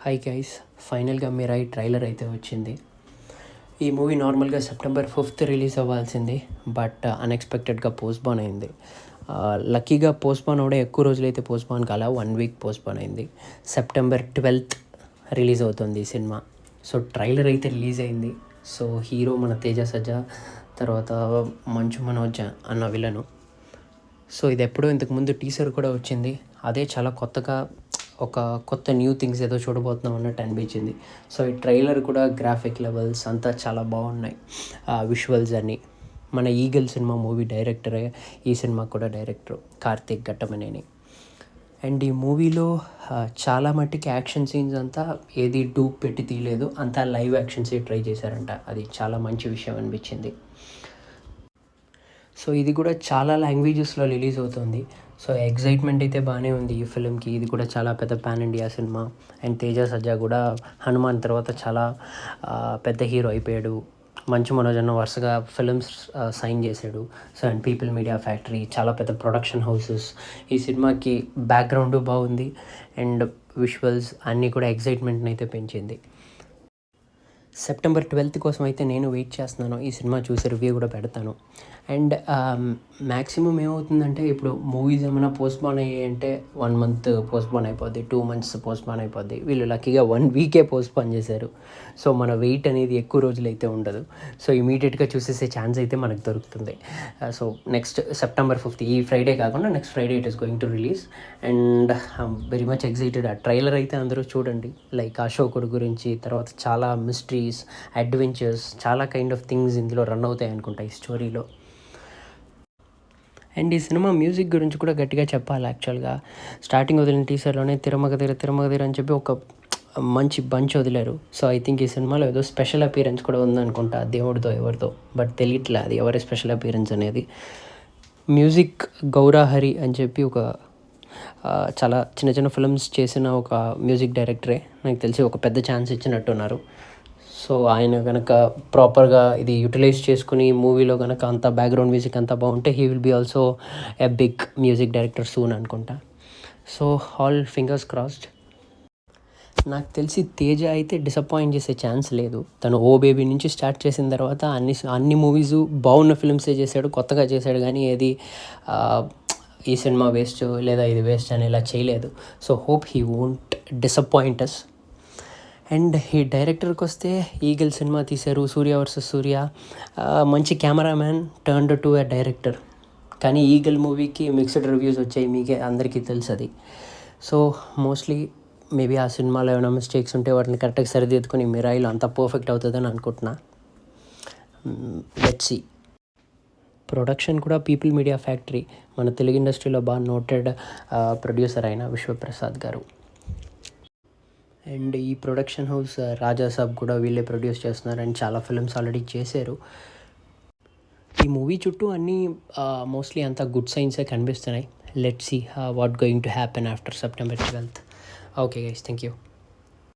Hi guys, ఫైనల్గా Mirai trailer అయితే వచ్చింది. ఈ మూవీ నార్మల్గా September 5th రిలీజ్ అవ్వాల్సింది, బట్ అన్ఎక్స్పెక్టెడ్గా పోస్ట్పోన్ అయింది. లక్కీగా పోస్ట్పోన్ అవడం ఎక్కువ రోజులైతే పోస్ట్పోన్ కాల, 1 week పోస్ట్పోన్ అయింది. September 12th రిలీజ్ అవుతుంది ఈ సినిమా. సో ట్రైలర్ అయితే రిలీజ్ అయింది. సో హీరో మన తేజ సజ్జా, తర్వాత మంచు మనోజ్ అన్న విలను. సో ఇది ఎప్పుడో ఇంతకుముందు టీజర్ కూడా వచ్చింది. అదే చాలా కొత్తగా ఒక కొత్త న్యూ థింగ్స్ ఏదో చూడబోతున్నాం అన్నట్టు అనిపించింది. సో ఈ ట్రైలర్ కూడా గ్రాఫిక్ లెవెల్స్ అంతా చాలా బాగున్నాయి. విజువల్స్ అన్నీ. మన ఈగల్ సినిమా మూవీ డైరెక్టరే ఈ సినిమా కూడా డైరెక్టర్ కార్తీక్ ఘట్టమనేని. అండ్ ఈ మూవీలో చాలా మట్టుకి యాక్షన్ సీన్స్ అంతా ఏది డూప్ పెట్టి తీయలేదు, అంతా లైవ్ యాక్షన్సే ట్రై చేశారంట. అది చాలా మంచి విషయం అనిపించింది. సో ఇది కూడా చాలా లాంగ్వేజెస్లో రిలీజ్ అవుతుంది. సో ఎగ్జైట్మెంట్ అయితే బాగానే ఉంది ఈ ఫిలింకి. ఇది కూడా చాలా పెద్ద పాన్ ఇండియా సినిమా. అండ్ తేజ సజ్జా కూడా హనుమాన్ తర్వాత చాలా పెద్ద హీరో అయిపోయాడు. మంచు మనోజ్ అన్న వరుసగా ఫిలిమ్స్ సైన్ చేశాడు. So and people Media factory, చాలా పెద్ద ప్రొడక్షన్ హౌసెస్. ఈ సినిమాకి బ్యాక్గ్రౌండ్ బాగుంది అండ్ విజువల్స్ అన్నీ కూడా ఎగ్జైట్మెంట్ని అయితే పెంచింది. September 12th కోసం అయితే నేను వెయిట్ చేస్తున్నాను. ఈ సినిమా చూసి రివ్యూ కూడా పెడతాను. అండ్ మ్యాక్సిమం ఏమవుతుందంటే, ఇప్పుడు మూవీస్ ఏమైనా పోస్ట్పోన్ అయ్యాయంటే 1 month పోస్ట్పోన్ అయిపోద్ది, 2 months పోస్ట్పోన్ అయిపోద్ది. వీళ్ళు లక్కీగా 1 week పోస్ట్పోన్ చేశారు. సో మన వెయిట్ అనేది ఎక్కువ రోజులు అయితే ఉండదు. సో ఇమీడియట్గా చూసేసే ఛాన్స్ అయితే మనకు దొరుకుతుంది. సో నెక్స్ట్ September 5th, ఈ ఫ్రైడే కాకుండా next Friday it is going to release. And very much excited. ఆ ట్రైలర్ అయితే అందరూ చూడండి. లైక్ అశోకుడు గురించి, తర్వాత చాలా మిస్టరీస్, అడ్వెంచర్స్, చాలా కైండ్ ఆఫ్ థింగ్స్ ఇందులో రన్ అవుతాయి అనుకుంటా ఈ స్టోరీలో. అండ్ ఈ సినిమా మ్యూజిక్ గురించి కూడా గట్టిగా చెప్పాలి. యాక్చువల్గా స్టార్టింగ్ వదిలిన టీజర్లోనే తిరమగదిర అని చెప్పి ఒక మంచి బంచ్ వదిలేరు. సో ఐ థింక్ ఈ సినిమాలో ఏదో స్పెషల్ అపీరెన్స్ కూడా ఉందనుకుంటా, దేవుడితో ఎవరితో, బట్ తెలియట్లే అది ఎవరి స్పెషల్ అపీరెన్స్ అనేది. మ్యూజిక్ గౌరాహరి అని చెప్పి ఒక చాలా చిన్న చిన్న ఫిల్మ్స్ చేసిన ఒక మ్యూజిక్ డైరెక్టరే. నాకు తెలిసి ఒక పెద్ద ఛాన్స్ ఇచ్చినట్టున్నారు. సో ఆయన కనుక ప్రాపర్గా ఇది యూటిలైజ్ చేసుకుని మూవీలో కనుక అంత బ్యాక్గ్రౌండ్ మ్యూజిక్ అంతా బాగుంటే he will be also a big music director soon అనుకుంటా. So all fingers crossed. నాకు తెలిసి తేజ అయితే డిసప్పాయింట్ చేసే ఛాన్స్ లేదు. తను ఓ బేబీ నుంచి స్టార్ట్ చేసిన తర్వాత అన్ని మూవీస్ బాగున్న ఫిల్మ్సే చేశాడు, కొత్తగా చేశాడు, కానీ ఏది ఈ సినిమా వేస్ట్ లేదా ఇది వేస్ట్ అని ఇలా చేయలేదు. So hope he won't disappoint us. And ఈ డైరెక్టర్కి వస్తే ఈగల్ సినిమా తీశారు, సూర్య వర్సెస్ సూర్య. మంచి cameraman turned to a director. కానీ ఈగల్ మూవీకి మిక్స్డ్ రివ్యూస్ వచ్చాయి, మీకే అందరికీ తెలుసు అది. సో మోస్ట్లీ మేబీ ఆ సినిమాలో ఏమైనా మిస్టేక్స్ ఉంటే వాటిని కరెక్ట్గా సరిదిద్దుకొని మిరాయిలో అంతా పర్ఫెక్ట్ అవుతుందని అనుకుంటున్నా. Let's see. ప్రొడక్షన్ కూడా పీపుల్ మీడియా ఫ్యాక్టరీ, మన తెలుగు ఇండస్ట్రీలో బాగా నోటెడ్ ప్రొడ్యూసర్ అయిన విశ్వప్రసాద్ గారు. అండ్ ఈ ప్రొడక్షన్ హౌస్ రాజాసాబ్ కూడా వీళ్ళే ప్రొడ్యూస్ చేస్తున్నారు అండ్ చాలా ఫిల్మ్స్ ఆల్రెడీ చేశారు. ఈ మూవీ చుట్టూ అన్నీ మోస్ట్లీ అంతా గుడ్ సైన్సే కనిపిస్తున్నాయి. Let's see what going to happen after September 12th. Okay guys, thank you.